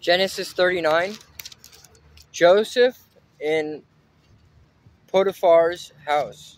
Genesis 39, Joseph in Potiphar's house.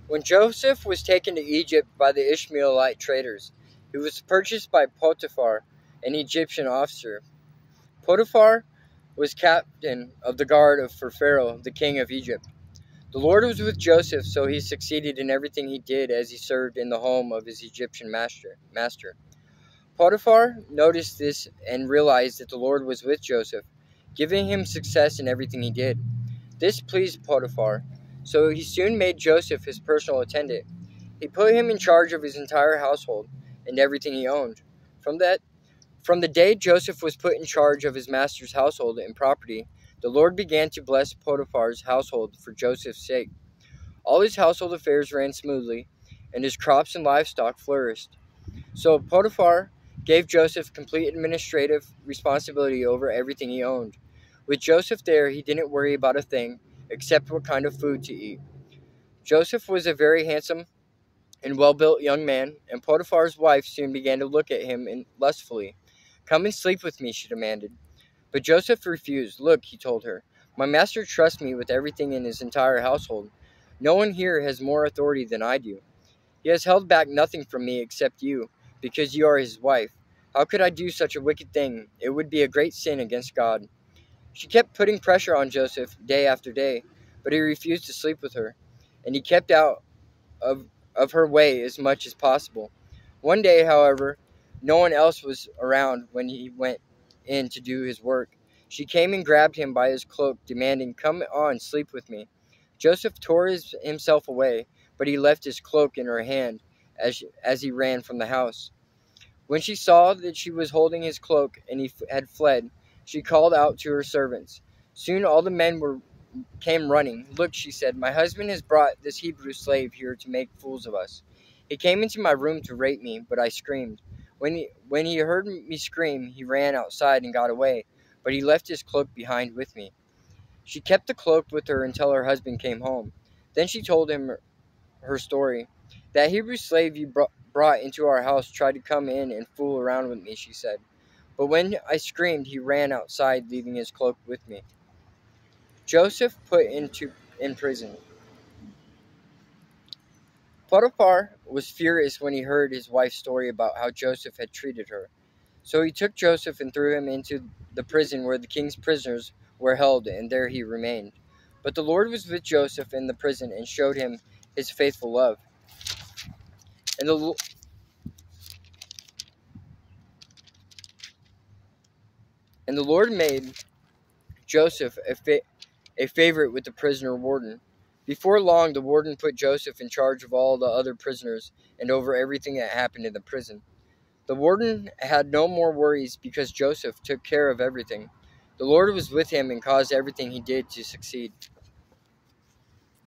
When Joseph was taken to Egypt by the Ishmaelite traders, he was purchased by Potiphar, an Egyptian officer. Potiphar was captain of the guard for Pharaoh, the king of Egypt. The Lord was with Joseph, so he succeeded in everything he did as he served in the home of his Egyptian master. Potiphar noticed this and realized that the Lord was with Joseph, giving him success in everything he did. This pleased Potiphar, so he soon made Joseph his personal attendant. He put him in charge of his entire household and everything he owned. From the day Joseph was put in charge of his master's household and property, the Lord began to bless Potiphar's household for Joseph's sake. All his household affairs ran smoothly, and his crops and livestock flourished. So Potiphar gave Joseph complete administrative responsibility over everything he owned. With Joseph there, he didn't worry about a thing except what kind of food to eat. Joseph was a very handsome and well-built young man, and Potiphar's wife soon began to look at him lustfully. "Come and sleep with me," she demanded. But Joseph refused. "Look," he told her, "my master trusts me with everything in his entire household. No one here has more authority than I do. He has held back nothing from me except you, because you are his wife. How could I do such a wicked thing? It would be a great sin against God." She kept putting pressure on Joseph day after day, but he refused to sleep with her, and he kept out of her way as much as possible. One day, however, no one else was around when he went in to do his work. She came and grabbed him by his cloak, demanding, "Come on, sleep with me." Joseph tore himself away, but he left his cloak in her hand as he ran from the house. When she saw that she was holding his cloak and he had fled, she called out to her servants. Soon all the men came running. "Look," she said, "my husband has brought this Hebrew slave here to make fools of us. He came into my room to rape me, but I screamed. When he heard me scream, he ran outside and got away, but he left his cloak behind with me." She kept the cloak with her until her husband came home. Then she told him her story. "That Hebrew slave you brought into our house tried to come in and fool around with me," she said. "But when I screamed, he ran outside, leaving his cloak with me." Joseph put in prison. Potiphar was furious when he heard his wife's story about how Joseph had treated her. So he took Joseph and threw him into the prison where the king's prisoners were held, and there he remained. But the Lord was with Joseph in the prison and showed him his faithful love. And the Lord made Joseph a favorite with the prisoner warden. Before long, the warden put Joseph in charge of all the other prisoners and over everything that happened in the prison. The warden had no more worries because Joseph took care of everything. The Lord was with him and caused everything he did to succeed.